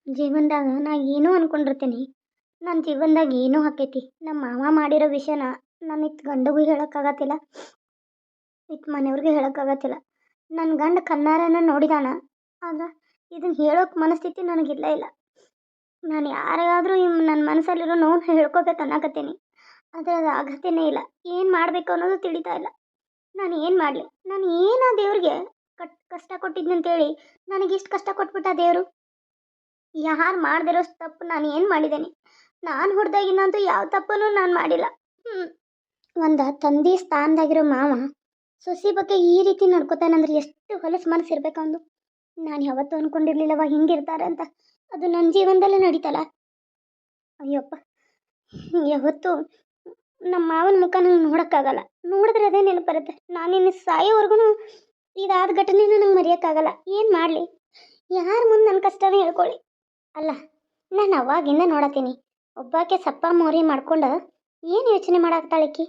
ಜೀವನದಾಗ ನಾ ಏನೋ ಅನ್ಕೊಂಡಿರ್ತೀನಿ. ನನ್ನ ಜೀವನದಾಗ ಏನೋ ಆಕೈತಿ. ನಮ್ಮ ಮಾವ ಮಾಡಿರೋ ವಿಷಯನ ನಾನು ಗಂಡಗೂ ಹೇಳೋಕ್ಕಾಗತ್ತಿಲ್ಲ, ಮನೆಯವ್ರಿಗೆ ಹೇಳೋಕ್ಕಾಗತ್ತಿಲ್ಲ. ನನ್ನ ಗಂಡ ಕಣ್ಣಾರನ ನೋಡಿದಾನ, ಆದ್ರೆ ಇದನ್ನು ಹೇಳೋಕೆ ಮನಸ್ಥಿತಿ ನನಗಿಲ್ಲ ಇಲ್ಲ. ನಾನು ಯಾರಿಗಾದರೂ ನನ್ನ ಮನಸ್ಸಲ್ಲಿರೋ ನೋವು ಹೇಳ್ಕೊಬೇಕು ಅನ್ನಕತ್ತೀನಿ, ಆದರೆ ಅದು ಆಗತ್ತೇನೇ ಇಲ್ಲ. ಏನು ಮಾಡಬೇಕು ಅನ್ನೋದು ತಿಳಿತಾ ಇಲ್ಲ. ನಾನು ಏನು ಮಾಡಲಿ? ನಾನು ಏನೋ ದೇವ್ರಿಗೆ ಕಷ್ಟ ಕೊಟ್ಟಿದ್ನಂತೇಳಿ ನನಗಿಷ್ಟು ಕಷ್ಟ ಕೊಟ್ಬಿಟ್ಟ ದೇವರು. ಯಾರು ಮಾಡದಿರೋ ತಪ್ಪು ನಾನು ಏನು ಮಾಡಿದ್ದೇನೆ? ನಾನು ಹೊಡೆದಾಗಿನಂತೂ ಯಾವ ತಪ್ಪನ್ನು ನಾನು ಮಾಡಿಲ್ಲ. ಒಂದು ತಂದೆ ಸ್ಥಾನದಾಗಿರೋ ಮಾವ ಸೊಸಿ ಬಗ್ಗೆ ಈ ರೀತಿ ನಡ್ಕೋತಾನಂದ್ರೆ ಎಷ್ಟು ಹೊಲಸು ಮನಸ್ಸಿರ್ಬೇಕು ಅಂದು. ನಾನು ಯಾವತ್ತೂ ಅಂದ್ಕೊಂಡಿರ್ಲಿಲ್ಲವ ಹಿಂಗಿರ್ತಾರೆ ಅಂತ. ಅದು ನನ್ನ ಜೀವನದಲ್ಲೇ ನಡೀತಲ್ಲ. ಅಯ್ಯಪ್ಪ, ಯಾವತ್ತೂ ನಮ್ಮ ಮಾವನ ಮುಖ ನನಗೆ ನೋಡೋಕ್ಕಾಗಲ್ಲ. ನೋಡಿದ್ರೆ ಅದೇ ನೆನಪು ಬರುತ್ತೆ. ನಾನಿನ್ನು ಸಾಯೋವರೆಗೂ ಇದಾದ ಘಟನೆನ ನಂಗೆ ಮರೆಯೋಕ್ಕಾಗಲ್ಲ. ಏನು ಮಾಡಲಿ? ಯಾರ ಮುಂದೆ ನನ್ನ ಕಷ್ಟನೇ ಹೇಳ್ಕೊಳ್ಳಿ. ಅಲ್ಲ, ನಾನು ಅವಾಗಿಂದ ನೋಡತ್ತೀನಿ ಒಬ್ಬಾಕೆ ಸಪ್ಪ ಮೋರಿ ಮಾಡ್ಕೊಂಡು ಏನು ಯೋಚನೆ ಮಾಡಾಕ್ತಾಳಕ್ಕಿ.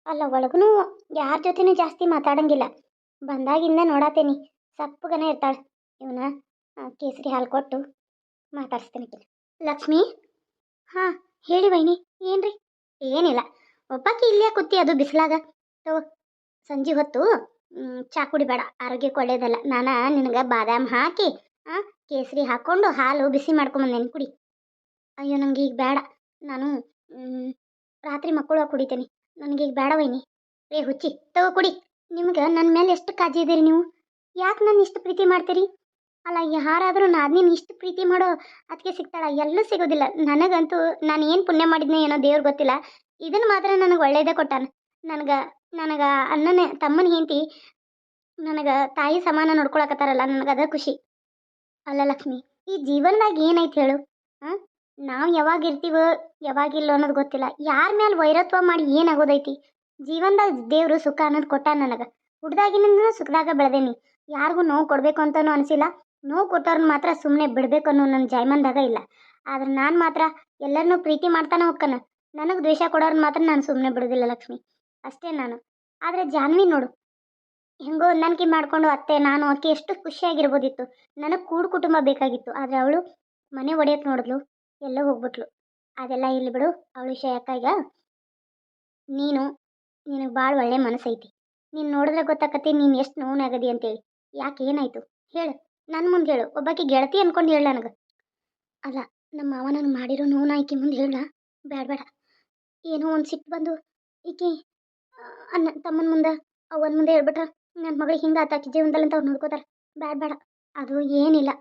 ಅಲ್ಲ, ಒಳಗೂ ಯಾರ ಜೊತೆನೂ ಜಾಸ್ತಿ ಮಾತಾಡಂಗಿಲ್ಲ. ಬಂದಾಗಿಂದ ನೋಡತ್ತೀನಿ ಸಪ್ಪಗನೇ ಇರ್ತಾಳೆ. ಇವನ ಕೇಸರಿ ಹಾಲು ಕೊಟ್ಟು ಮಾತಾಡಿಸ್ತೀನಿ. ಲಕ್ಷ್ಮಿ, ಹಾಂ ಹೇಳಿ ವೈನಿ. ಏನ್ರಿ? ಏನಿಲ್ಲ, ಒಬ್ಬಾಕಿ ಇಲ್ಲೇ ಕೂತಿ, ಅದು ಬಿಸಿಲಾಗ. ತಗೋ, ಸಂಜೆ ಹೊತ್ತು ಚಾ ಕುಡಿಬೇಡ, ಆರೋಗ್ಯಕ್ಕೆ ಒಳ್ಳೇದಲ್ಲ. ನಾನು ನಿನಗೆ ಬಾದಾಮ್ ಹಾಕಿ ಕೇಸರಿ ಹಾಕ್ಕೊಂಡು ಹಾಲು ಬಿಸಿ ಮಾಡ್ಕೊಂಬಂದೇನಿ, ಕುಡಿ. ಅಯ್ಯೋ, ನನಗೆ ಈಗ ಬೇಡ. ನಾನು ರಾತ್ರಿ ಮಕ್ಕಳು ಕುಡಿತೇನೆ. ನನಗೀಗ ಬೇಡ ವೈನಿ. ಹುಚ್ಚಿ, ತಗೋ ಕುಡಿ. ನಿಮ್ಗೆ ನನ್ನ ಮೇಲೆ ಎಷ್ಟು ಕಾಳಜಿ ಇದೀರಿ ನೀವು? ಯಾಕೆ ನನ್ನ ಇಷ್ಟು ಪ್ರೀತಿ ಮಾಡ್ತೀರಿ? ಅಲ್ಲ, ಯಾರಾದರೂ ನಾದಿನ ಇಷ್ಟು ಪ್ರೀತಿ ಮಾಡೋ ಅದಕ್ಕೆ ಸಿಗ್ತಾಳ? ಎಲ್ಲೂ ಸಿಗೋದಿಲ್ಲ. ನನಗಂತೂ ನಾನು ಏನು ಪುಣ್ಯ ಮಾಡಿದ್ನೋ ಏನೋ ದೇವ್ರು ಗೊತ್ತಿಲ್ಲ, ಇದನ್ನು ಮಾತ್ರ ನನಗೆ ಒಳ್ಳೇದೇ ಕೊಟ್ಟಾನ. ನನಗೆ ಅಣ್ಣನೇ ತಮ್ಮನ ಹೆಂಡತಿ ನನಗೆ ತಾಯಿ ಸಮಾನ ನೋಡ್ಕೊಳಕತ್ತಾರಲ್ಲ, ನನಗದ ಖುಷಿ. ಅಲ್ಲ ಲಕ್ಷ್ಮಿ, ಈ ಜೀವನದಾಗ ಏನೈತೆ ಹೇಳು? ನಾವು ಯಾವಾಗ ಇರ್ತೀವೋ ಯಾವಾಗಿಲ್ಲೋ ಅನ್ನೋದು ಗೊತ್ತಿಲ್ಲ. ಯಾರ ಮೇಲೆ ವೈರತ್ವ ಮಾಡಿ ಏನಾಗೋದೈತಿ? ಜೀವನದಾಗ ದೇವರು ಸುಖ ಅನ್ನೋದು ಕೊಟ್ಟ ನನಗೆ. ಹುಡ್ದಾಗಿನಿಂದ ಸುಖದಾಗ ಬೆಳೆದೇನಿ. ಯಾರಿಗೂ ನೋವು ಕೊಡಬೇಕು ಅಂತಲೂ ಅನಿಸಿಲ್ಲ. ನೋವು ಕೊಟ್ಟವ್ರನ್ನ ಮಾತ್ರ ಸುಮ್ಮನೆ ಬಿಡಬೇಕು ಅನ್ನೋ ನನ್ನ ಜೈಮಂದಾಗ ಇಲ್ಲ. ಆದ್ರೆ ನಾನು ಮಾತ್ರ ಎಲ್ಲರನ್ನೂ ಪ್ರೀತಿ ಮಾಡ್ತಾನೆ ಹೋಗ್ಕನ. ನನಗೆ ದ್ವೇಷ ಕೊಡೋರನ್ನ ಮಾತ್ರ ನಾನು ಸುಮ್ಮನೆ ಬಿಡೋದಿಲ್ಲ ಲಕ್ಷ್ಮಿ, ಅಷ್ಟೇ ನಾನು. ಆದರೆ ಜಾನ್ವಿ ನೋಡು, ಹೆಂಗೋ ಹೊಂದಾಣಿಕೆ ಮಾಡಿಕೊಂಡು ಅತ್ತೆ ನಾನು ಆಕೆ ಎಷ್ಟು ಖುಷಿಯಾಗಿರ್ಬೋದಿತ್ತು. ನನಗೆ ಕೂಡು ಕುಟುಂಬ ಬೇಕಾಗಿತ್ತು. ಆದರೆ ಅವಳು ಮನೆ ಒಡೆಯಕ್ಕೆ ನೋಡಿದ್ಲು, ಎಲ್ಲೋ ಹೋಗ್ಬಿಟ್ಲು. ಅದೆಲ್ಲ ಇಲ್ಲಿ ಬಿಡು, ಅವಳು ವಿಷಯ ಯಾಕಾಗ. ನಿನಗೆ ಭಾಳ ಒಳ್ಳೆ ಮನಸ್ಸೈತಿ. ನೀನು ನೋಡಿದ್ರೆ ಗೊತ್ತಾಕತಿ ನೀನು ಎಷ್ಟು ನೋವಾಗದಿ ಅಂತೇಳಿ. ಯಾಕೆ, ಏನಾಯಿತು ಹೇಳು, ನನ್ನ ಮುಂದೆ ಹೇಳು. ಒಬ್ಬಾಕಿ ಗೆಳತಿ ಅಂದ್ಕೊಂಡು ಹೇಳ ನನಗೆ. ಅಲ್ಲ, ನಮ್ಮ ಮಾವ ನನಗೆ ಮಾಡಿರೋ ನೋವನ್ನ ಈಕೆ ಮುಂದೆ ಹೇಳ. ಬೇಡ, ಏನೋ ಒಂದು ಸಿಟ್ಟು ಬಂದು ಈಕೆ ಅಣ್ಣ ತಮ್ಮನ ಮುಂದೆ ಅವನ ಮುಂದೆ ಹೇಳ್ಬಿಟ್ರೆ ನನ್ನ ಮಗಳಿಗೆ ಹಿಂಗೆ ಆತಾಕಿ ಜೀವನದಲ್ಲಿ ಅಂತ ಅವ್ರು ನೋಡ್ಕೋತಾರೆ. ಬೇಡ, ಅದು ಏನಿಲ್ಲ.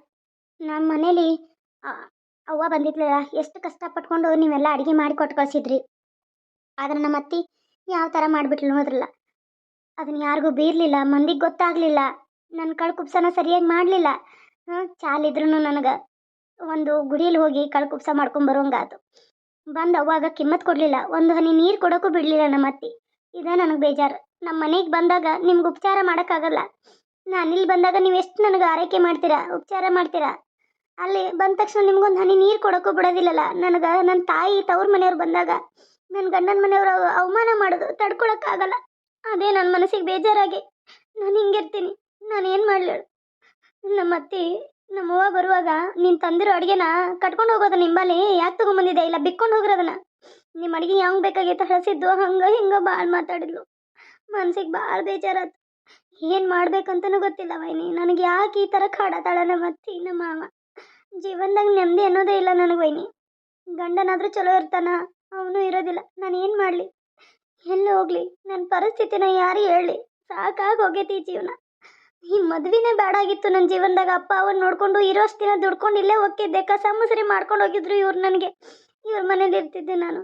ನಮ್ಮ ಮನೇಲಿ ಅವ್ವ ಬಂದಿದ್ಲಲ್ಲ, ಎಷ್ಟು ಕಷ್ಟಪಟ್ಕೊಂಡು ನೀವೆಲ್ಲ ಅಡುಗೆ ಮಾಡಿ ಕೊಟ್ಟು ಕಳಿಸಿದ್ರಿ. ಆದರೆ ನಮ್ಮ ಅತ್ತಿ ಯಾವ ಥರ ಮಾಡಿಬಿಟ್ಲು ನೋಡಿದ್ರಲ್ಲ, ಅದನ್ನು ಯಾರಿಗೂ ಬೀರಲಿಲ್ಲ, ಮಂದಿಗೆ ಗೊತ್ತಾಗಲಿಲ್ಲ. ನನ್ನ ಕಳ್ಕುಪ್ಸನ ಸರಿಯಾಗಿ ಮಾಡಲಿಲ್ಲ. ಚಾಲಿದ್ರೂ ನನಗೆ ಒಂದು ಗುಡಿಯಲ್ಲಿ ಹೋಗಿ ಕಳ್ಕುಪ್ಸ ಮಾಡ್ಕೊಂಬರೋಂಗಾತು. ಬಂದು ಅವಾಗ ಕಿಮ್ಮತ್ತು ಕೊಡಲಿಲ್ಲ, ಒಂದು ಹನಿ ನೀರು ಕೊಡೋಕ್ಕೂ ಬಿಡಲಿಲ್ಲ ನಮ್ಮ ಅತ್ತಿ. ಇದೇ ನನಗೆ ಬೇಜಾರು. ನಮ್ಮ ಮನೆಗೆ ಬಂದಾಗ ನಿಮ್ಗೆ ಉಪಚಾರ ಮಾಡೋಕ್ಕಾಗಲ್ಲ. ನಾನು ಇಲ್ಲಿ ಬಂದಾಗ ನೀವು ಎಷ್ಟು ನನಗೆ ಆರೈಕೆ ಮಾಡ್ತೀರಾ, ಉಪಚಾರ ಮಾಡ್ತೀರಾ. ಅಲ್ಲಿ ಬಂದ ತಕ್ಷಣ ನಿಮ್ಗೊಂದು ಹನಿ ನೀರು ಕೊಡೋಕ್ಕೂ ಬಿಡೋದಿಲ್ಲಲ್ಲ. ನನಗೆ ನನ್ನ ತಾಯಿ ತವ್ರ ಮನೆಯವ್ರು ಬಂದಾಗ ನನ್ನ ಗಂಡನ ಮನೆಯವರು ಅವಮಾನ ಮಾಡೋದು ತಡ್ಕೊಳಕ್ಕಾಗಲ್ಲ. ಅದೇ ನನ್ನ ಮನಸ್ಸಿಗೆ ಬೇಜಾರಾಗಿ ನಾನು ಹಿಂಗಿರ್ತೀನಿ. ನಾನು ಏನು ಮಾಡಲಿ? ನಮ್ಮ ಅತ್ತಿ ನಮ್ಮವ್ವ ಬರುವಾಗ ನೀನು ತಂದಿರೋ ಅಡುಗೆನ ಕಟ್ಕೊಂಡು ಹೋಗೋದು ನಿಂಬಲ್ಲಿ ಯಾಕೆ ತೊಗೊಂಬಂದಿದ್ದೆ? ಇಲ್ಲ ಬಿಕ್ಕೊಂಡು ಹೋಗಿರೋದನ್ನ. ನಿಮ್ಮ ಅಡುಗೆ ಹೆಂಗೆ ಬೇಕಾಗಿತ್ತು ಹಸಿದ್ದು ಹಂಗೆ ಹಿಂಗೆ ಭಾಳ ಮಾತಾಡಿದ್ಲು. ಮನ್ಸಿಗೆ ಭಾಳ ಬೇಜಾರಾಯ್ತು. ಏನು ಮಾಡ್ಬೇಕಂತನೂ ಗೊತ್ತಿಲ್ಲ ವೈನಿ. ನನಗೆ ಯಾಕೆ ಈ ಥರ ಕಾಡತಾಳ ನಮ್ಮ ಅತ್ತಿ ನಮ್ಮ ಮಾವ? ಜೀವನದಾಗ ನೆಮ್ಮದಿ ಅನ್ನೋದೇ ಇಲ್ಲ ನನಗೆ ವೈನಿ. ಗಂಡನಾದರೂ ಚಲೋ ಇರ್ತಾನ, ಅವನು ಇರೋದಿಲ್ಲ. ನಾನು ಏನು ಮಾಡಲಿ? ಎಲ್ಲಿ ಹೋಗಲಿ? ನನ್ನ ಪರಿಸ್ಥಿತಿನ ಯಾರು ಹೇಳಲಿ? ಸಾಕಾಗಿ ಹೋಗೈತಿ ಈ ಜೀವನ. ಈ ಮದುವೆನೇ ಬೇಡಾಗಿತ್ತು ನನ್ನ ಜೀವನದಾಗ. ಅಪ್ಪ ಅವನ್ನ ನೋಡಿಕೊಂಡು ಇರೋಷ್ಟು ದಿನ ದುಡ್ಕೊಂಡು ಇಲ್ಲೇ ಹೋಗ್ತಿದ್ದೆ. ಕಸ ಮುಸರಿ ಮಾಡ್ಕೊಂಡು ಹೋಗಿದ್ರು ಇವ್ರು ನನಗೆ. ಇವ್ರ ಮನೇಲಿ ಇರ್ತಿದ್ದೆ ನಾನು.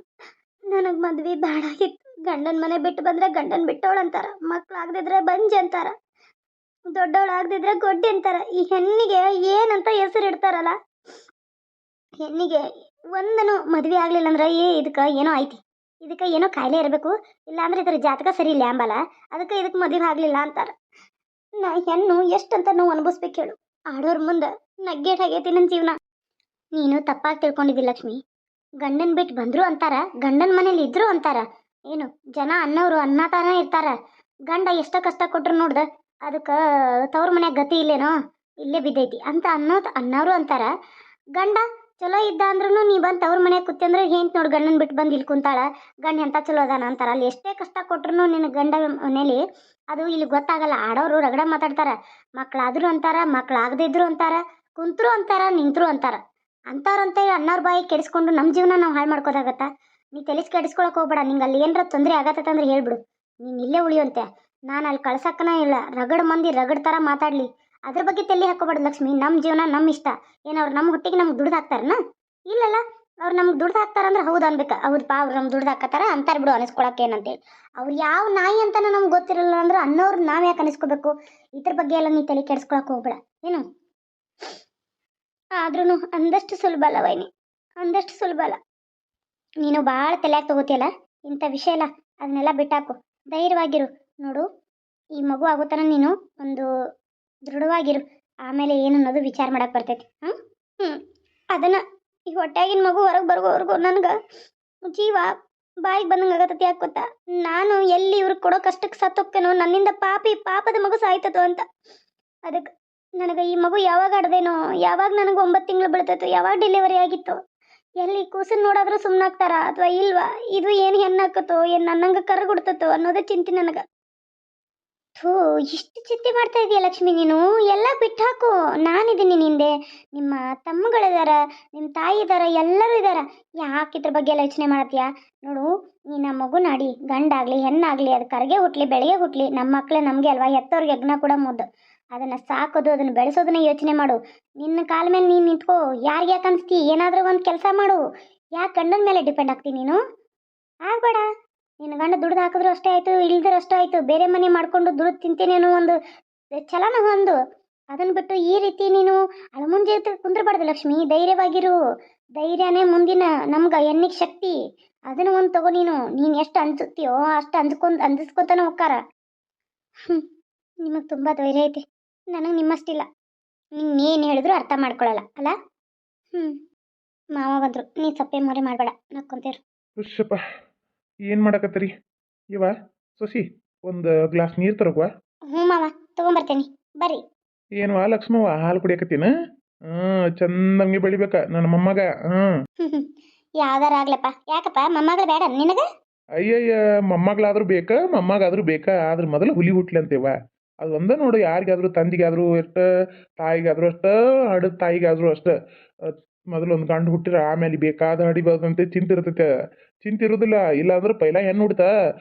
ನನಗೆ ಮದುವೆ ಬೇಡಾಗಿತ್ತು. ಗಂಡನ ಮನೆ ಬಿಟ್ಟು ಬಂದರೆ ಗಂಡನ ಬಿಟ್ಟವಳು ಅಂತಾರ, ಮಕ್ಳು ಆಗದಿದ್ರೆ ಬಂಜ್ ಅಂತಾರ, ದೊಡ್ಡವಳು ಆಗದಿದ್ರೆ ಗೊಡ್ಡಿ ಅಂತಾರ. ಈ ಹೆಣ್ಣಿಗೆ ಏನಂತ ಹೆಸರು ಇಡ್ತಾರಲ್ಲ. ಹೆಣ್ಣಿಗೆ ಒಂದನು ಮದುವೆ ಆಗಲಿಲ್ಲ ಅಂದ್ರೆ ಇದಕ್ಕೆ ಏನೋ ಐತಿ, ಇದಕ್ಕೆ ಏನೋ ಕಾಯಿಲೆ ಇರಬೇಕು, ಇಲ್ಲಾಂದ್ರೆ ಇದರ ಜಾತಕ ಸರಿ ಇಲ್ಲ ಅಂಬಲ್ಲ, ಅದಕ್ಕೆ ಇದಕ್ಕೆ ಮದುವೆ ಆಗಲಿಲ್ಲ ಅಂತಾರೆ. ನಾ ಹೆಣ್ಣು ಎಷ್ಟಂತ ನಾವು ಅನುಭವಿಸ್ಬೇಕು ಹೇಳು? ಆಡೋರ್ ಮುಂದೆ ನಗ್ಗೇಟ್ ಆಗೈತಿ ನನ್ನ ಜೀವನ. ನೀನು ತಪ್ಪಾಗಿ ತಿಳ್ಕೊಂಡಿದ್ದಿ ಲಕ್ಷ್ಮಿ. ಗಂಡನ ಬಿಟ್ಟು ಬಂದರು ಅಂತಾರ, ಗಂಡನ ಮನೇಲಿ ಇದ್ರು ಅಂತಾರ. ಏನು ಜನ ಅನ್ನೋರು ಅನ್ನತಾನೆ ಇರ್ತಾರ. ಗಂಡ ಎಷ್ಟೋ ಕಷ್ಟ ಕೊಟ್ರು ನೋಡ್ದ, ಅದಕ್ಕೆ ತವ್ರ ಮನ್ಯಾಗ ಗತಿ ಇಲ್ಲೇನೋ, ಇಲ್ಲೇ ಬಿದ್ದೈತಿ ಅಂತ ಅನ್ನೋರು ಅಂತಾರ. ಗಂಡ ಚಲೋ ಇದ್ದ ಅಂದ್ರೂ ನೀ ಬಂದು ಅವ್ರ ಮನೆಗೆ ಕೂತ್ಯಂದ್ರೆ ಹೆಂತ ನೋಡಿ ಗಂಡನ ಬಿಟ್ಟು ಬಂದು ಇಲ್ಲಿ ಕುಂತಾಳ, ಗಂಡ ಎಂಥ ಚಲೋ ಅದಾನ ಅಂತಾರ. ಅಲ್ಲಿ ಎಷ್ಟೇ ಕಷ್ಟ ಕೊಟ್ರು ನಿನ್ನ ಗಂಡ ಮನೇಲಿ ಅದು ಇಲ್ಲಿ ಗೊತ್ತಾಗಲ್ಲ. ಆಡೋರು ರಗಡ ಮಾತಾಡ್ತಾರೆ, ಮಕ್ಳಾದ್ರು ಅಂತಾರ, ಮಕ್ಳಾಗದಿದ್ರು ಅಂತಾರ, ಕುಂತ್ರು ಅಂತಾರ, ನಿಂತರು ಅಂತಾರ. ಅಂಥವ್ರಂತೇಳಿ ಅನ್ನೋರ್ ಬಾಯಿ ಕೆಡಿಸ್ಕೊಂಡು ನಮ್ಮ ಜೀವನ ನಾವು ಹಾಳು ಮಾಡ್ಕೋದಾಗತ್ತಾ? ನೀ ತಲೆಸ್ ಕೆಡಿಸ್ಕೊಳಕ್ಕೆ ಹೋಗ್ಬೇಡ. ನಿಂಗೆ ಅಲ್ಲಿ ಏನರ ತೊಂದರೆ ಆಗತ್ತಂದ್ರೆ ಹೇಳ್ಬಿಡು, ನೀನು ಇಲ್ಲೇ ಉಳಿಯುವಂತೆ. ನಾನು ಅಲ್ಲಿ ಕಳ್ಸಕ್ಕನ ಇಲ್ಲ. ರಗಡ್ ಮಂದಿ ರಗಡ್ ಥರ ಮಾತಾಡಲಿ, ಅದ್ರ ಬಗ್ಗೆ ತಲೆ ಹಾಕೋಬೇಡ ಲಕ್ಷ್ಮಿ. ನಮ್ಮ ಜೀವನ ನಮ್ಮ ಇಷ್ಟ. ಏನು ಅವ್ರು ನಮ್ಮ ಹೊಟ್ಟಿಗೆ ನಮ್ಗೆ ದುಡ್ದು ಹಾಕ್ತಾರನ? ಇಲ್ಲಲ್ಲ. ಅವ್ರು ನಮ್ಗೆ ದುಡ್ದು ಹಾಕ್ತಾರಂದ್ರೆ ಹೌದು ಅನ್ಬೇಕು. ಹೌದು ಪಾ, ಅವ್ರು ನಮ್ಗೆ ದುಡ್ದು ಹಾಕತ್ತಾರ ಅಂತಾರೆ ಬಿಡು, ಅನಿಸ್ಕೊಳಕ್ಕೆ ಏನಂತೇಳಿ. ಅವ್ರು ಯಾವ ನಾಯಿ ಅಂತಾನೆ ನಮ್ಗೆ ಗೊತ್ತಿರಲ್ಲ ಅಂದ್ರೆ ಅನ್ನೋರು ನಾವು ಯಾಕೆ ಅನಿಸ್ಕೋಬೇಕು? ಇದ್ರ ಬಗ್ಗೆ ಎಲ್ಲ ನೀ ತಲೆ ಕೆಡಿಸ್ಕೊಳಕ್ಕೆ ಹೋಗ್ಬೇಡ ಏನು. ಆದ್ರೂ ಅಂದಷ್ಟು ಸುಲಭ ಅಲ್ಲ ವೈನಿ, ಅಂದಷ್ಟು ಸುಲಭ ಅಲ್ಲ. ನೀನು ಭಾಳ ತಲೆಯಾಗಿ ತಗೋತಿಯಲ್ಲ ಇಂಥ ವಿಷಯ ಎಲ್ಲ, ಅದನ್ನೆಲ್ಲ ಬಿಟ್ಟಾಕು. ಧೈರ್ಯವಾಗಿರು. ನೋಡು, ಈ ಮಗು ಆಗೋತನ ನೀನು ಒಂದು ದೃಢವಾಗಿರು. ಆಮೇಲೆ ಏನು ಅನ್ನೋದು ವಿಚಾರ ಮಾಡಕ್ಕೆ ಬರ್ತೈತಿ. ಹ್ಞೂ ಅದನ್ನು ಈ ಹೊಟ್ಯಾಗಿನ ಮಗು ಹೊರಗೆ ಬರೋವರೆಗೂ ನನಗೆ ಜೀವ ಬಾಯಿಗೆ ಬಂದಂಗೆ ಆಗತ್ತತಿ. ಯಾಕೆ ಗೊತ್ತಾ? ನಾನು ಎಲ್ಲಿ ಇವ್ರಿಗೆ ಕೊಡೋ ಕಷ್ಟಕ್ಕೆ ಸತ್ತೋಗ್ತೇನೋ, ನನ್ನಿಂದ ಪಾಪದ ಮಗು ಸಾಯ್ತದೋ ಅಂತ. ಅದಕ್ಕೆ ನನಗೆ ಈ ಮಗು ಯಾವಾಗ ಆಡ್ದೇನೋ, ಯಾವಾಗ ನನಗೆ 9 ತಿಂಗಳು ಬೀಳ್ತೈತೋ, ಯಾವಾಗ ಡೆಲಿವರಿ ಆಗಿತ್ತು, ಎಲ್ಲಿ ಕೂಸನ್ನು ನೋಡಾದ್ರೂ ಸುಮ್ಮನಾಗ್ತಾರ ಅಥವಾ ಇಲ್ವಾ, ಇದು ಏನು ಹೆಣ್ಣಾಕತ್ತೋ, ಏನು ನನ್ನಂಗೆ ಕರ್ಗುಡ್ತತೋ ಅನ್ನೋದೇ ಚಿಂತೆ ನನಗೆ. ಥೂ, ಇಷ್ಟು ಚಿಂತೆ ಮಾಡ್ತಾ ಇದೀಯ ಲಕ್ಷ್ಮಿ ನೀನು. ಎಲ್ಲ ಬಿಟ್ಟು ಹಾಕು. ನಾನಿದ್ದೀನಿ ನಿಂದೆ. ನಿಮ್ಮ ತಮ್ಮಗಳಿದಾರ, ನಿಮ್ಮ ತಾಯಿ ಇದಾರ, ಎಲ್ಲರೂ ಇದಾರ. ಯಾಕೆ ಇದ್ರ ಬಗ್ಗೆ ಎಲ್ಲ ಯೋಚನೆ ಮಾಡತ್ತೀಯ? ನೋಡು, ನೀನು ಮಗು ನಾಡಿ, ಗಂಡಾಗಲಿ ಹೆಣ್ಣಾಗಲಿ ಅದು ಕರಗೆ ಹುಟ್ಲಿ ಬೆಳಗ್ಗೆ ಹುಟ್ಲಿ, ನಮ್ಮ ಮಕ್ಕಳೇ ನಮಗೆ ಅಲ್ವಾ, ಹೆತ್ತವ್ರಿಗೆ ಯಜ್ಞ ಕೂಡ ಮುದ್ದು. ಅದನ್ನು ಸಾಕೋದು, ಅದನ್ನು ಬೆಳೆಸೋದನ್ನ ಯೋಚನೆ ಮಾಡು. ನಿನ್ನ ಕಾಲ ಮೇಲೆ ನೀನು ನಿಂತ್ಕೋ. ಯಾರಿಗೆ ಯಾಕೆ ಅನಿಸ್ತಿ? ಏನಾದರೂ ಒಂದು ಕೆಲಸ ಮಾಡು. ಯಾಕೆ ಗಂಡನ ಮೇಲೆ ಡಿಪೆಂಡ್ ಆಗ್ತೀನಿ ನೀನು? ಆಗಬೇಡ. ನಿನ್ನ ಗಂಡ ದುಡ್ದು ಹಾಕಿದ್ರು ಅಷ್ಟೇ ಆಯಿತು, ಇಲ್ದಿರೋ ಅಷ್ಟೇ ಆಯಿತು. ಬೇರೆ ಮನೆ ಮಾಡಿಕೊಂಡು ದುಡ್ದು ತಿಂತೀನಿ ಅನ್ನೋ ಒಂದು ಛಲನ ಹೊಂದು. ಅದನ್ನು ಬಿಟ್ಟು ಈ ರೀತಿ ನೀನು ಅಳಮುಂಜೆ ಕುಂದ್ರಬಾರ್ದು ಲಕ್ಷ್ಮಿ. ಧೈರ್ಯವಾಗಿರು. ಧೈರ್ಯನೇ ಮುಂದಿನ ನಮ್ಗೆ ಎಣ್ಣಿಗೆ ಶಕ್ತಿ. ಅದನ್ನು ಒಂದು ತಗೋ. ನೀನು ಎಷ್ಟು ಅನ್ಸುತ್ತೀಯೋ ಅಷ್ಟು ಅಂಜಿಸ್ಕೊತಾನೆ ಹೋಗ್ಕಾರ. ನಿಮಗೆ ತುಂಬ ಧೈರ್ಯ ಐತಿ. ನನಗೆ ನಿಮ್ಮಷ್ಟಿಲ್ಲ. ನೀನು ಹೇಳಿದ್ರು ಅರ್ಥ ಮಾಡ್ಕೊಳ್ಳಲ್ಲ ಅಲ್ಲ. ಮಾವ ಬಂದರು, ನೀ ಸಪ್ಪೆ ಮೊರೆ ಮಾಡಬೇಡ, ನಕ್ಕೊಂತೀರು. ಹುಷಪ್ಪ, ಏನು ಮಾಡಕತ್ತೀರಿ? ಇವ ಸೊಸಿ ಒಂದು ಗ್ಲಾಸ್ ನೀರು ತರೋಕ್ವ? ಹ್ಞೂ ಮಾವ, ತೊಗೊಂಬರ್ತೇನೆ, ಬರ್ರಿ. ಏನ್ವಾ ಲಕ್ಷ್ಮವ್ವ, ಹಾಲು ಕುಡಿಯಕತ್ತೀನ? ಚಂದಂಗೆ ಬೆಳಿಬೇಕ ನನ್ನ ಮೊಮ್ಮಗ. ಯಾವ್ದಾರ ಆಗ್ಲಪ್ಪ. ಯಾಕಪ್ಪ ಮೊಮ್ಮಗಳು ಬೇಡ ನಿನಗೆ? ಅಯ್ಯಯ್ಯ, ಮೊಮ್ಮಗಳಾದ್ರೂ ಬೇಕಾ ಮೊಮ್ಮಗಾದ್ರೂ ಬೇಕಾ, ಆದ್ರೆ ಮೊದಲು ಹುಲಿ ಹುಟ್ಲಿ ಅಂತೇವ. ಅದು ಒಂದೇ ನೋಡು, ಯಾರಿಗಾದ್ರೂ ತಂದಿಗಾದ್ರೂ ಎಷ್ಟು, ತಾಯಿಗಾದ್ರೂ ಅಷ್ಟು, ಹಡದ ತಾಯಿಗಾದ್ರೂ ಅಷ್ಟು. ಮೊದಲು ಒಂದು ಗಂಡು ಹುಟ್ಟಿರ ಆಮೇಲೆ ಬೇಕಾದ ಹಡಿಬೋದಂತೆ ಚಿಂತೆ ಇರ್ತೈತೆ. ಚಿಂತೆ ಇರೋದಿಲ್ಲ. ಇಲ್ಲಾಂದ್ರೆ ಪೈಲ ಹೆಣ್ಣು ಹುಡ್ತಾ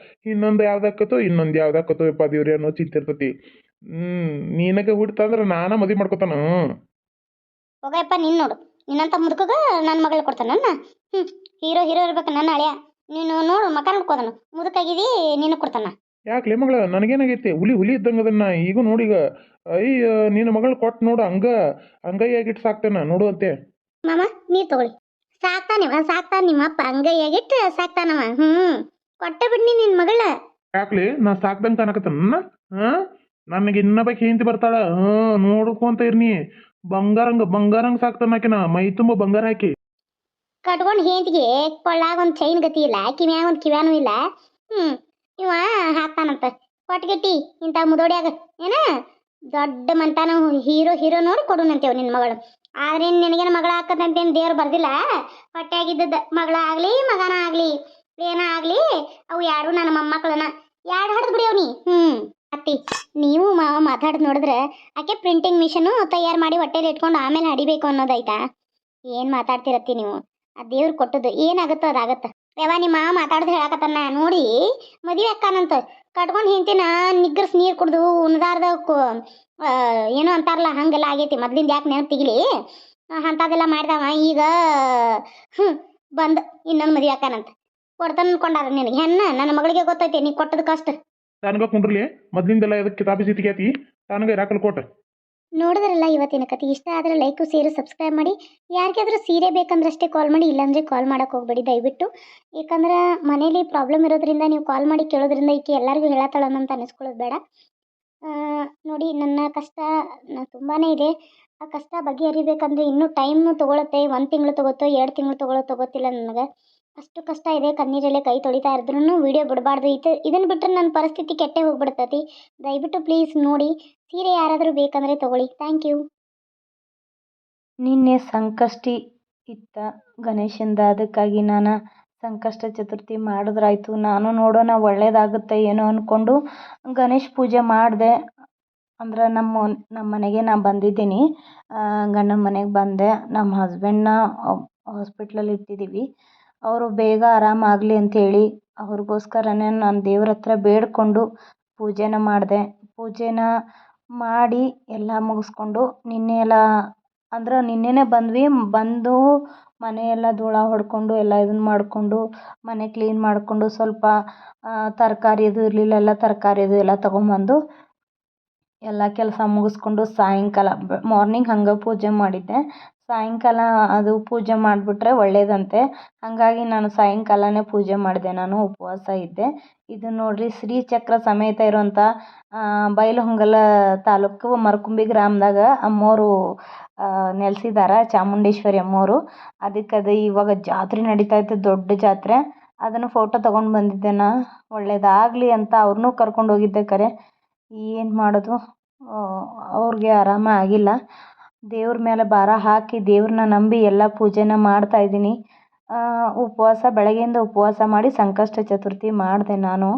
ಇನ್ನೊಂದು ಯಾವ್ದಾಕತ್ತೋ ಇನ್ನೊಂದು ಯಾವ್ದಾಕತ್ತೋ ಯಪ್ಪ ದೇವ್ರಿ ಅನ್ನೋ ಚಿಂತೆ ಇರ್ತೈತಿ. ನೀನಗೆ ಹುಡ್ತಂದ್ರೆ ನಾನ ಮದುವೆ ಮಾಡ್ಕೊತಾನ. ಹೋಗಪ್ಪ, ನೀನು ನೋಡು, ನಿನ್ನಂತ ಮುದುಕಗ ನನ್ನ ಮಗಳು ಕೊಡ್ತಾನ. ಹೀರೋ ಇರ್ಬೇಕು ನನ್ನ ಹಳೆಯ. ನೀನು ನೋಡು, ಮಕ ನೋಡ್ಕೋದನು ಮುದುಕಾಗಿದಿ, ನೀನು ಕೊಡ್ತಾನ. ಯಾಕ್ಲೆ ಮಗಳ, ನನಗೇನಾಗೈತಿ? ಹುಲಿ ಇದ್ದಂಗೆ ಅದನ್ನ ಈಗ ನೋಡೀಗ. ಅಯ್ಯ, ನಿನ್ನ ಮಗಳು ಕೊಟ್ಟು ನೋಡು, ಅಂಗೈಯಾಗಿಟ್ಟು ಸಾಕ್ತೇನ ನೋಡು ಅಂತೆ. ಮಾಮ, ನೀರು ತಗೊಳ್ಳಿ. ಸಾಕ್ತಾನ ನಿಮ್ಮಪ್ಪ, ಅಂಗೈಯಾಗಿಟ್ಟು ಸಾಕ್ತಾನವ. ಕೊಟ್ಟ ಬಿಡ್ನಿ ನಿನ್ನ ಮಗಳ. ಯಾಕ್ಲೆ ನಾ ಸಾಕ್ದಂಗೆ ಕಾಣಕತ್ತನ? ನನಗೆ ಇನ್ನ ಬೇಕು ಹೆಂಡತಿ ಬರ್ತಾಳ. ನೋಡ್ಕೊಂತ ಇರ್ನಿ. ಬಂಗಾರಂಗ್ ಸಾಕ್ತಾನ ಆಕಿನ, ಮೈ ತುಂಬ ಬಂಗಾರ ಹಾಕಿ. ಕಟ್ಕೊಂಡು ಹೆಂಡತಿಗೆ ಕೊಳ್ಳಾಗ ಒಂದು ಚೈನ್ ಗತಿ ಇಲ್ಲ, ಕಿವ್ಯಾಗ ಒಂದು ಕಿವ್ಯಾನೂ ಇಲ್ಲ. ಇವ ಹಾಕ್ತಾನಂತ ಕೊಟ್ಗೆಟ್ಟಿ ಇಂಥ ಮುದೋಡ್ಯಾಗ. ಏನ ದೊಡ್ಡ ಮಂತಾನ ಹೀರೋ ನೋಡಿ ಕೊಡುನಂತೇವ್ ನಿನ್ನ ಮಗಳು. ಆದ್ರೆ ನಿನಗೇನು ಮಗಳ ಹಾಕದಂತೇನು ದೇವ್ರು ಬರ್ದಿಲ್ಲ. ಹೊಟ್ಟೆಯಾಗಿದ್ದ ಮಗಳ ಆಗ್ಲಿ ಮಗನ ಆಗ್ಲಿ ಏನ ಆಗ್ಲಿ, ಅವು ಯಾರು ನನ್ನ ಮೊಮ್ಮಕ್ಕಳನ್ನ ಯಾರು ಹಡ್ದು ಬಿಡಿಯವ್ ನೀ. ಅತ್ತಿ, ನೀವು ಮಾವ ಮಾತಾಡೋದು ನೋಡಿದ್ರೆ ಆಕೆ ಪ್ರಿಂಟಿಂಗ್ ಮಿಷನು ತಯಾರು ಮಾಡಿ ಹೊಟ್ಟೆಲಿ ಇಟ್ಕೊಂಡು ಆಮೇಲೆ ಹಡಿಬೇಕು ಅನ್ನೋದಾಯ್ತಾ? ಏನು ಮಾತಾಡ್ತಿರತ್ತಿ ನೀವು? ಆ ದೇವ್ರು ಕೊಟ್ಟದ್ದು ಏನಾಗುತ್ತೋ ಅದಾಗತ್ತ. ಯಾವ ನಿಮ್ಮ ಮಾವ ಮಾತಾಡೋದು ಹೇಳಕತ್ತನ್ನ ನೋಡಿ, ಮದುವೆ ಅಕ್ಕನಂತ ಕಟ್ಕೊಂಡು ಹಿಂತಿನ ನಿಗ್ಗರ್ಸ್ ನೀರು ಕುಡ್ದು ಉಣ್ದಾರ್ದ ಏನೋ ಅಂತಾರಲ್ಲ, ಹಂಗೆಲ್ಲ ಆಗೈತಿ. ಮೊದ್ಲಿಂದ ಯಾಕೆ ನೆನಪು ತೆಗಿಲಿ? ಅಂಥದ್ದೆಲ್ಲ ಮಾಡಿದವ ಈಗ ಬಂದು ಇನ್ನೊಂದು ಮದುವೆ ಅಕ್ಕನಂತ ಕೊಡ್ತಾನ ಅನ್ಕೊಂಡಾರ. ನಿನಗೆ ಹೆಣ್ಣ ನನ್ನ ಮಗಳಿಗೆ ಗೊತ್ತೈತಿ ನೀ ಕೊಟ್ಟದ ಕಷ್ಟ. ನನಗ ಕುಂಡ್ರಲಿ, ಮೊದ್ಲಿಂದೆಲ್ಲ ಇದಕ್ಕೆ ಕಿತಾಬಿ ಸಿಟಿಗೈತಿ, ನನಗೆ ರಾಕಲ್ ಕೊಟ್ಟ. ನೋಡಿದ್ರಲ್ಲ ಇವತ್ತಿನ ಕತೆ. ಇಷ್ಟ ಆದರೆ ಲೈಕು ಶೇರು ಸಬ್ಸ್ಕ್ರೈಬ್ ಮಾಡಿ. ಯಾರಿಗಾದ್ರೂ ಸೀರೆ ಬೇಕಂದ್ರಷ್ಟೇ ಕಾಲ್ ಮಾಡಿ, ಇಲ್ಲಾಂದರೆ ಕಾಲ್ ಮಾಡೋಕೆ ಹೋಗ್ಬೇಡಿ ದಯವಿಟ್ಟು. ಯಾಕಂದ್ರೆ ಮನೇಲಿ ಪ್ರಾಬ್ಲಮ್ ಇರೋದ್ರಿಂದ ನೀವು ಕಾಲ್ ಮಾಡಿ ಕೇಳೋದ್ರಿಂದ ಈಕೆ ಎಲ್ಲರಿಗೂ ಹೇಳತ್ತಾಳನ್ನಂತ ಅನಿಸ್ಕೊಳ್ಳೋದು ಬೇಡ. ನೋಡಿ, ನನ್ನ ಕಷ್ಟ ತುಂಬಾ ಇದೆ. ಆ ಕಷ್ಟ ಬಗೆಹರಿಬೇಕಂದ್ರೆ ಇನ್ನೂ ಟೈಮು ತೊಗೊಳುತ್ತೆ. 1 ತಿಂಗಳು ತೊಗೋತೋ 2 ತಿಂಗಳು ತೊಗೋತಿಲ್ಲ ನನಗೆ. ಅಷ್ಟು ಕಷ್ಟ ಇದೆ. ಕಣ್ಣೀರಲ್ಲೇ ಕೈ ತೊಳಿತಾ ಇದ್ರೂ ವಿಡಿಯೋ ಬಿಡಬಾರ್ದು. ಇದನ್ನು ಬಿಟ್ಟರೆ ನನ್ನ ಪರಿಸ್ಥಿತಿ ಕೆಟ್ಟೇ ಹೋಗ್ಬಿಡ್ತೈತಿ. ದಯವಿಟ್ಟು ಪ್ಲೀಸ್ ನೋಡಿ. ಸೀರೆ ಯಾರಾದರೂ ಬೇಕಂದರೆ ತೊಗೊಳ್ಳಿ. Thank you. ನಿನ್ನೆ ಸಂಕಷ್ಟಿ ಇತ್ತ ಗಣೇಶಂದು, ಅದಕ್ಕಾಗಿ ನಾನು ಸಂಕಷ್ಟ ಚತುರ್ಥಿ ಮಾಡಿದ್ರಾಯ್ತು, ನಾನು ನೋಡೋಣ ಒಳ್ಳೇದಾಗುತ್ತೆ ಏನೋ ಅಂದ್ಕೊಂಡು ಗಣೇಶ ಪೂಜೆ ಮಾಡಿದೆ. ಅಂದ್ರೆ ನಮ್ಮ ಮನೆಗೆ ನಾನು ಬಂದಿದ್ದೀನಿ, ಗಂಡನ ಮನೆಗೆ ಬಂದೆ. ನಮ್ಮ ಹಸ್ಬೆಂಡ್ನ ಹಾಸ್ಪಿಟ್ಲಲ್ಲಿ ಇಟ್ಟಿದ್ದೀವಿ. ಅವರು ಬೇಗ ಆರಾಮಾಗಲಿ ಅಂಥೇಳಿ ಅವ್ರಿಗೋಸ್ಕರನೇ ನಾನು ದೇವ್ರ ಹತ್ರ ಬೇಡಿಕೊಂಡು ಪೂಜೆನ ಮಾಡಿದೆ. ಪೂಜೆನ ಮಾಡಿ ಎಲ್ಲ ಮುಗಿಸ್ಕೊಂಡು ನಿನ್ನೆನೇ ಬಂದ್ವಿ. ಬಂದು ಮನೆಯೆಲ್ಲ ಧೂಳ ಹೊಡ್ಕೊಂಡು ಎಲ್ಲ ಇದನ್ನು ಮಾಡಿಕೊಂಡು ಮನೆ ಕ್ಲೀನ್ ಮಾಡಿಕೊಂಡು ಸ್ವಲ್ಪ ತರಕಾರಿ ಇದು ಇರಲಿಲ್ಲ, ಎಲ್ಲ ತರಕಾರಿ ಇದು ಎಲ್ಲ ತೊಗೊಂಬಂದು ಎಲ್ಲ ಕೆಲಸ ಮುಗಿಸ್ಕೊಂಡು ಸಾಯಂಕಾಲ ಮಾರ್ನಿಂಗ್ ಹಂಗೆ ಪೂಜೆ ಮಾಡಿದ್ದೆ. ಸಾಯಂಕಾಲ ಅದು ಪೂಜೆ ಮಾಡಿಬಿಟ್ರೆ ಒಳ್ಳೇದಂತೆ, ಹಾಗಾಗಿ ನಾನು ಸಾಯಂಕಾಲನೇ ಪೂಜೆ ಮಾಡಿದೆ. ನಾನು ಉಪವಾಸ ಇದ್ದೆ. ಇದು ನೋಡಿರಿ ಶ್ರೀಚಕ್ರ ಸಮೇತ ಇರುವಂಥ ಬೈಲಹೊಂಗಲ ತಾಲೂಕು ಮರಕುಂಬಿ ಗ್ರಾಮದಾಗ ಅಮ್ಮೋರು ನೆಲೆಸಿದ್ದಾರೆ, ಚಾಮುಂಡೇಶ್ವರಿ ಅಮ್ಮೋರು. ಅದಕ್ಕೆ ಇವಾಗ ಜಾತ್ರೆ ನಡೀತೈತೆ, ದೊಡ್ಡ ಜಾತ್ರೆ. ಅದನ್ನು ಫೋಟೋ ತೊಗೊಂಡು ಬಂದಿದ್ದೆ ನಾನು, ಒಳ್ಳೇದಾಗಲಿ ಅಂತ ಅವ್ರನ್ನೂ ಕರ್ಕೊಂಡು ಹೋಗಿದ್ದೆ. ಕರೆ ಏನು ಮಾಡೋದು, ಅವ್ರಿಗೆ ಆರಾಮ ಆಗಿಲ್ಲ. ದೇವ್ರ ಮೇಲೆ ಭಾರ ಹಾಕಿ ದೇವ್ರನ್ನ ನಂಬಿ ಎಲ್ಲ ಪೂಜೆನ ಮಾಡ್ತಾಯಿದ್ದೀನಿ. ಬೆಳಗ್ಗೆಯಿಂದ ಉಪವಾಸ ಮಾಡಿ ಸಂಕಷ್ಟ ಚತುರ್ಥಿ ಮಾಡಿದೆ ನಾನು.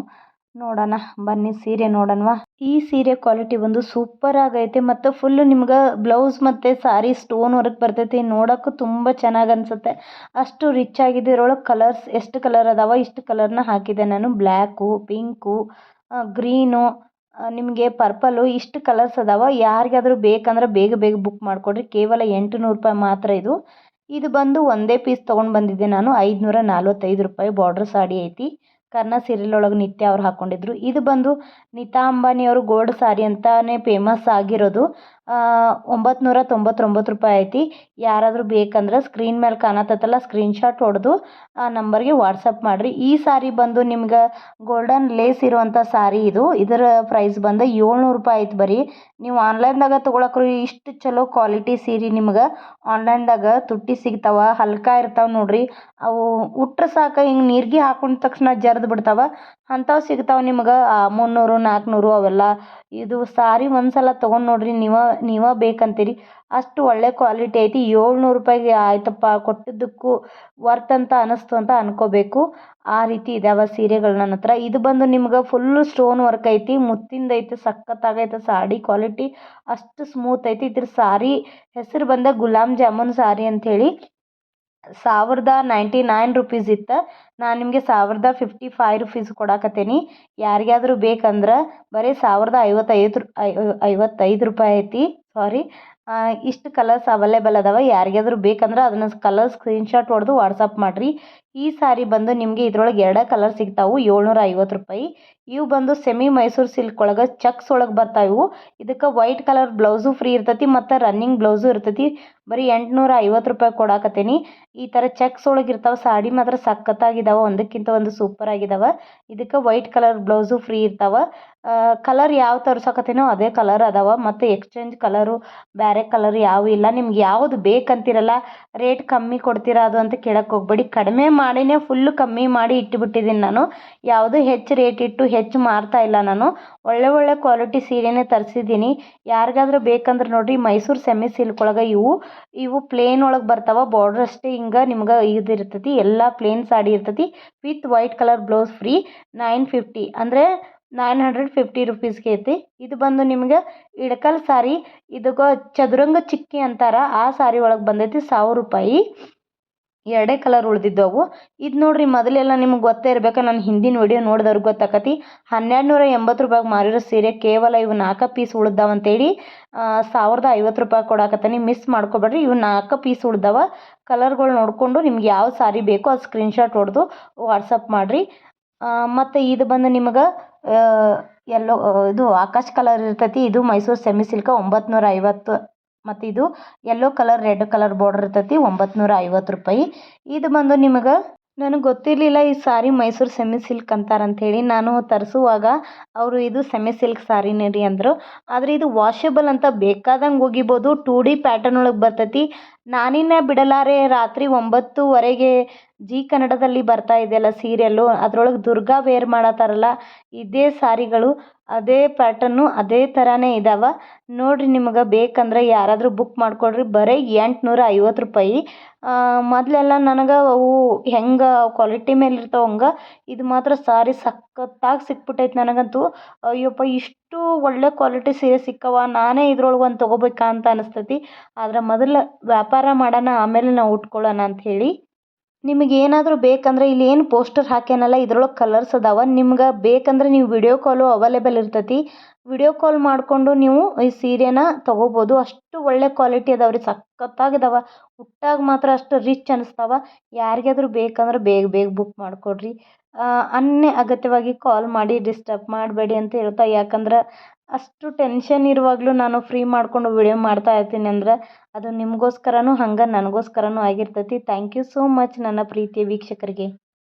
ನೋಡೋಣ ಬನ್ನಿ ಸೀರೆ ನೋಡೋಣವಾ. ಈ ಸೀರೆ ಕ್ವಾಲಿಟಿ ಒಂದು ಸೂಪರ್ ಆಗೈತೆ ಮತ್ತು ಫುಲ್ಲು ನಿಮ್ಗೆ ಬ್ಲೌಸ್ ಮತ್ತು ಸಾರಿ ಸ್ಟೋನ್ ವರ್ಕ್ ಬರ್ತೈತಿ. ನೋಡೋಕ್ಕೂ ತುಂಬ ಚೆನ್ನಾಗಿ ಅನಿಸುತ್ತೆ, ಅಷ್ಟು ರಿಚ್ ಆಗಿದೆ. ಇದ್ರೊಳಗೆ ಕಲರ್ಸ್ ಎಷ್ಟು ಕಲರ್ ಅದಾವ, ಇಷ್ಟು ಕಲರ್ನ ಹಾಕಿದೆ ನಾನು. ಬ್ಲ್ಯಾಕು, ಪಿಂಕು, ಗ್ರೀನು, ನಿಮಗೆ ಪರ್ಪಲ್ಲು, ಇಷ್ಟು ಕಲರ್ಸ್ ಅದಾವ. ಯಾರಿಗಾದ್ರೂ ಬೇಕಂದ್ರೆ ಬೇಗ ಬೇಗ ಬುಕ್ ಮಾಡಿಕೊಡ್ರಿ. ಕೇವಲ 800 ರೂಪಾಯಿ ಮಾತ್ರ ಇದು. ಇದು ಬಂದು ಒಂದೇ ಪೀಸ್ ತೊಗೊಂಡು ಬಂದಿದ್ದೆ ನಾನು. 545 ರೂಪಾಯಿ ಬಾರ್ಡ್ರ್ ಸಾಡಿ ಐತಿ. ಕರ್ಣ ಸೀರಿಯಲ್ ಒಳಗೆ ನಿತ್ಯ ಅವ್ರು ಹಾಕ್ಕೊಂಡಿದ್ರು. ಇದು ಬಂದು ನೀತಾ ಅಂಬಾನಿ ಅವರು ಗೋಲ್ಡ್ ಸಾರಿ ಅಂತಾನೆ ಫೇಮಸ್ ಆಗಿರೋದು. 999 ರೂಪಾಯಿ ಐತಿ. ಯಾರಾದರೂ ಬೇಕಂದ್ರೆ ಸ್ಕ್ರೀನ್ ಮೇಲೆ ಕಾಣತ್ತಲ್ಲ, ಸ್ಕ್ರೀನ್ಶಾಟ್ ಹೊಡೆದು ಆ ನಂಬರ್ಗೆ ವಾಟ್ಸಪ್ ಮಾಡಿರಿ. ಈ ಸಾರಿ ಬಂದು ನಿಮ್ಗೆ ಗೋಲ್ಡನ್ ಲೇಸ್ ಇರುವಂಥ ಸಾರಿ ಇದು. ಇದರ ಪ್ರೈಸ್ ಬಂದು 700 ರೂಪಾಯಿ ಐತೆ ಬರೀ. ನೀವು ಆನ್ಲೈನ್ದಾಗ ತೊಗೊಳಕ್ರು ಇಷ್ಟು ಚಲೋ ಕ್ವಾಲಿಟಿ ಸೀರೆ ನಿಮ್ಗೆ ಆನ್ಲೈನ್ದಾಗ ತುಟ್ಟಿ ಸಿಗ್ತಾವ, ಹಲ್ಕ ಇರ್ತಾವೆ ನೋಡ್ರಿ. ಅವು ಉಟ್ರೆ ಸಾಕು, ಹಿಂಗೆ ನೀರಿಗೆ ಹಾಕೊಂಡ ತಕ್ಷಣ ಜರ್ದು ಬಿಡ್ತಾವ. ಅಂಥವು ಸಿಗ್ತಾವೆ ನಿಮ್ಗೆ 300 400 ಅವೆಲ್ಲ. ಇದು ಸಾರಿ ಒಂದ್ಸಲ ತೊಗೊಂಡು ನೋಡ್ರಿ, ನೀವೇ ಬೇಕಂತೀರಿ, ಅಷ್ಟು ಒಳ್ಳೆ ಕ್ವಾಲಿಟಿ ಐತಿ. 700 ರೂಪಾಯಿಗೆ ಆಯ್ತಪ್ಪ ಕೊಟ್ಟಿದ್ದಕ್ಕೂ ವರ್ತ್ ಅಂತ ಅನ್ನಿಸ್ತು ಅಂತ ಅನ್ಕೋಬೇಕು. ಆ ರೀತಿ ಇದಾವ ಸೀರೆಗಳು ನನ್ನ ಹತ್ರ. ಇದು ಬಂದು ನಿಮ್ಗೆ ಫುಲ್ಲು ಸ್ಟೋನ್ ವರ್ಕ್ ಐತಿ, ಮುತ್ತಿಂದ ಐತೆ, ಸಖತ್ತಾಗೈತೆ ಸಾಡಿ ಕ್ವಾಲಿಟಿ, ಅಷ್ಟು ಸ್ಮೂತ್ ಐತಿ. ಇದ್ರ ಸಾರಿ ಹೆಸರು ಬಂದ ಗುಲಾಬ್ ಜಾಮೂನ್ ಸಾರಿ ಅಂಥೇಳಿ. 1099 ರೂಪೀಸ್ ಇತ್ತು. ನಾನು ನಿಮಗೆ 1055 ರೂಪೀಸ್ ಕೊಡಾಕತ್ತೀನಿ. ಯಾರಿಗಾದ್ರೂ ಬೇಕಂದ್ರೆ ಬರೀ 1055 ರೂಪಾಯಿ ಐತಿ. ಸಾರಿ, ಇಷ್ಟು ಕಲರ್ಸ್ ಅವೈಲೇಬಲ್ ಅದಾವ. ಯಾರಿಗಾದ್ರೂ ಬೇಕಂದ್ರೆ ಅದನ್ನು ಕಲರ್ ಸ್ಕ್ರೀನ್ಶಾಟ್ ಹೊಡೆದು ವಾಟ್ಸಪ್ ಮಾಡಿರಿ. ಈ ಸಾರಿ ಬಂದು ನಿಮಗೆ ಇದ್ರೊಳಗೆ 2 ಕಲರ್ ಸಿಗ್ತಾವೆ, 750 ರೂಪಾಯಿ. ಇವು ಬಂದು ಸೆಮಿ ಮೈಸೂರು ಸಿಲ್ಕ್ ಒಳಗೆ ಚೆಕ್ಸ್ ಒಳಗೆ ಬರ್ತಾವೆ ಇವು. ಇದಕ್ಕೆ ವೈಟ್ ಕಲರ್ ಬ್ಲೌಸು ಫ್ರೀ ಇರ್ತೈತಿ ಮತ್ತು ರನ್ನಿಂಗ್ ಬ್ಲೌಸು ಇರ್ತೈತಿ. ಬರೀ 850 ರೂಪಾಯಿ ಕೊಡಾಕತ್ತೀನಿ. ಈ ಥರ ಚೆಕ್ಸ್ ಒಳಗೆ ಇರ್ತಾವೆ. ಸಾಡಿ ಮಾತ್ರ ಸಖತ್ತಾಗಿದ್ದಾವೆ, ಒಂದಕ್ಕಿಂತ ಒಂದು ಸೂಪರ್ ಆಗಿದ್ದಾವೆ. ಇದಕ್ಕೆ ವೈಟ್ ಕಲರ್ ಬ್ಲೌಸು ಫ್ರೀ ಇರ್ತಾವೆ. ಕಲರ್ ಯಾವ ತೋರ್ಸಕತ್ತೀನೋ ಅದೇ ಕಲರ್ ಅದಾವ, ಮತ್ತು ಎಕ್ಸ್ಚೇಂಜ್ ಕಲರು ಬೇರೆ ಕಲರ್ ಯಾವೂ ಇಲ್ಲ. ನಿಮ್ಗೆ ಯಾವುದು ಬೇಕಂತೀರಲ್ಲ, ರೇಟ್ ಕಮ್ಮಿ ಕೊಡ್ತೀರಾ ಅದು ಅಂತ ಕೇಳಕ್ಕೆ ಹೋಗ್ಬೇಡಿ. ಕಡಿಮೆ ಮಾಡಿನೇ ಫುಲ್ಲು ಕಮ್ಮಿ ಮಾಡಿ ಇಟ್ಟುಬಿಟ್ಟಿದ್ದೀನಿ ನಾನು. ಯಾವುದು ಹೆಚ್ಚು ರೇಟ್ ಇಟ್ಟು ಹೆಚ್ಚು ಮಾರ್ತಾ ಇಲ್ಲ ನಾನು. ಒಳ್ಳೆ ಕ್ವಾಲಿಟಿ ಸೀರೆನೇ ತರಿಸಿದ್ದೀನಿ. ಯಾರಿಗಾದ್ರೂ ಬೇಕಂದ್ರೆ ನೋಡಿರಿ, ಮೈಸೂರು ಸೆಮಿ ಸಿಲ್ಕ್ ಒಳಗೆ ಇವು ಪ್ಲೇನ್ ಒಳಗೆ ಬರ್ತಾವೆ. ಬಾರ್ಡ್ರ್ ಅಷ್ಟೇ ಹಿಂಗೆ ನಿಮ್ಗೆ ಇದು ಇರ್ತೈತಿ, ಎಲ್ಲ ಪ್ಲೇನ್ ಸಾಡಿ ಇರ್ತೈತಿ with white colour blouse free. 950 ಅಂದರೆ 950 ರೂಪೀಸ್ಗೆ ಐತಿ. ಇದು ಬಂದು ನಿಮ್ಗೆ ಇಳಕಲ್ ಸಾರಿ, ಇದಕ್ಕೆ ಚದುರಂಗ ಚಿಕ್ಕಿ ಅಂತಾರ, ಆ ಸಾರಿ ಒಳಗೆ ಬಂದೈತಿ 1000 ರೂಪಾಯಿ. 2 ಕಲರ್ ಉಳಿದಿದ್ದವು. ಇದು ನೋಡ್ರಿ, ಮೊದಲೆಲ್ಲ ನಿಮ್ಗೆ ಗೊತ್ತೇ ಇರ್ಬೇಕು, ನಾನು ಹಿಂದಿನ ವಿಡಿಯೋ ನೋಡಿದವ್ರಿಗೆ ಗೊತ್ತಾಕತಿ. 1280 ರೂಪಾಯಿಗೆ ಮಾರಿರೋ ಸೀರೆ ಕೇವಲ ಇವು 4 ಪೀಸ್ ಉಳ್ದಾವಂತೇಳಿ 1050 ರೂಪಾಯಿ ಕೊಡಾಕತ್ತೀನಿ. ಮಿಸ್ ಮಾಡ್ಕೊಬೇಡ್ರಿ, ಇವು 4 ಪೀಸ್ ಉಳ್ದಾವ. ಕಲರ್ಗಳು ನೋಡಿಕೊಂಡು ನಿಮ್ಗೆ ಯಾವ ಸಾರಿ ಬೇಕೋ ಅದು ಸ್ಕ್ರೀನ್ಶಾಟ್ ಹೊಡೆದು ವಾಟ್ಸಪ್ ಮಾಡಿರಿ. ಮತ್ತು ಇದು ಬಂದು ನಿಮ್ಗೆ ಎಲ್ಲೋ ಇದು ಆಕಾಶ್ ಕಲರ್ ಇರ್ತೈತಿ. ಇದು ಮೈಸೂರು ಸೆಮಿ ಸಿಲ್ಕ 950. ಮತ್ತು ಇದು yellow colour red colour border ಇರ್ತೈತಿ 950 ರೂಪಾಯಿ. ಇದು ಬಂದು ನಿಮಗೆ ನನಗೆ ಗೊತ್ತಿರಲಿಲ್ಲ ಈ ಸಾರಿ ಮೈಸೂರು ಸೆಮಿ ಸಿಲ್ಕ್ ಅಂತಾರಂಥೇಳಿ. ನಾನು ತರಿಸುವಾಗ ಅವರು ಇದು ಸೆಮಿ ಸಿಲ್ಕ್ ಸಾರಿನೇ ರೀ ಅಂದರು. ಆದರೆ ಇದು ವಾಷೇಬಲ್ ಅಂತ ಬೇಕಾದಂಗೆ ಒಗಿಬೋದು. 2D ಪ್ಯಾಟರ್ನ್ ಒಳಗೆ ಬರ್ತೈತಿ. ನಾನಿನ್ನ ಬಿಡಲಾರೆ ರಾತ್ರಿ 9:30ಗೆ ಜೀ ಕನ್ನಡದಲ್ಲಿ ಬರ್ತಾ ಇದೆಯಲ್ಲ ಸೀರಿಯಲ್ಲು, ಅದ್ರೊಳಗೆ ದುರ್ಗಾ ವೇರ್ ಮಾಡತ್ತಾರಲ್ಲ ಇದೇ ಸಾರಿಗಳು, ಅದೇ ಪ್ಯಾಟರ್ನು ಅದೇ ಥರನೇ ಇದಾವೆ ನೋಡಿರಿ. ನಿಮಗೆ ಬೇಕಂದ್ರೆ ಯಾರಾದರೂ ಬುಕ್ ಮಾಡಿಕೊಡ್ರಿ. ಬರೀ 850 ರೂಪಾಯಿ. ಮೊದಲೆಲ್ಲ ನನಗೆ ಅವು ಹೆಂಗೆ ಕ್ವಾಲಿಟಿ ಮೇಲೆ ಇರ್ತಾವೆ ಹಂಗೆ ಇದು ಮಾತ್ರ ಸಾರಿ ಸಖತ್ತಾಗಿ ಸಿಕ್ಬಿಟ್ಟೈತೆ ನನಗಂತೂ. ಅಯ್ಯಪ್ಪ, ಇಷ್ಟು ಒಳ್ಳೆ ಕ್ವಾಲಿಟಿ ಸೀರೆ ಸಿಕ್ಕವ, ನಾನೇ ಇದ್ರೊಳಗೆ ಒಂದು ತೊಗೋಬೇಕಾ ಅಂತ ಅನಿಸ್ತೈತಿ. ಆದ್ರೆ ಮೊದಲು ವ್ಯಾಪಾರ ಮಾಡೋಣ, ಆಮೇಲೆ ನಾವು ಉಟ್ಕೊಳ್ಳೋಣ ಅಂಥೇಳಿ. ನಿಮಗೆ ಏನಾದರೂ ಬೇಕಂದ್ರೆ ಇಲ್ಲಿ ಏನು ಪೋಸ್ಟರ್ ಹಾಕ್ಯಾನಲ್ಲ ಇದ್ರೊಳಗೆ ಕಲರ್ಸ್ ಅದಾವ. ನಿಮ್ಗೆ ಬೇಕಂದ್ರೆ ನೀವು ವಿಡಿಯೋ ಕಾಲು ಅವೈಲೇಬಲ್ ಇರ್ತೈತಿ. ವಿಡಿಯೋ ಕಾಲ್ ಮಾಡಿಕೊಂಡು ನೀವು ಈ ಸೀರೆನ ತೊಗೋಬೋದು. ಅಷ್ಟು ಒಳ್ಳೆ ಕ್ವಾಲಿಟಿ ಅದಾವೆ ರೀ, ಸಖತ್ತಾಗಿದಾವೆ. ಉಟ್ಟಾಗ ಮಾತ್ರ ಅಷ್ಟು ರಿಚ್ ಅನಿಸ್ತಾವ. ಯಾರಿಗಾದ್ರೂ ಬೇಕಂದ್ರೆ ಬೇಗ ಬೇಗ ಬುಕ್ ಮಾಡಿಕೊಡ್ರಿ. ಅಗತ್ಯವಾಗಿ ಕಾಲ್ ಮಾಡಿ ಡಿಸ್ಟರ್ಬ್ ಮಾಡಬೇಡಿ ಅಂತ ಹೇಳ್ತಾ, ಯಾಕಂದ್ರೆ ಅಷ್ಟು ಟೆನ್ಷನ್ ಇರುವಾಗಲೂ ನಾನು ಫ್ರೀ ಮಾಡಿಕೊಂಡು ವಿಡಿಯೋ ಮಾಡ್ತಾ ಇರ್ತೀನಿ ಅಂದ್ರೆ ಅದು ನಿಮಗೋಸ್ಕರನೂ ಹಂಗೆ ನನಗೋಸ್ಕರನೂ ಆಗಿರ್ತೈತಿ. ಥ್ಯಾಂಕ್ ಯು ಸೋ ಮಚ್ ನನ್ನ ಪ್ರೀತಿಯ ವೀಕ್ಷಕರಿಗೆ.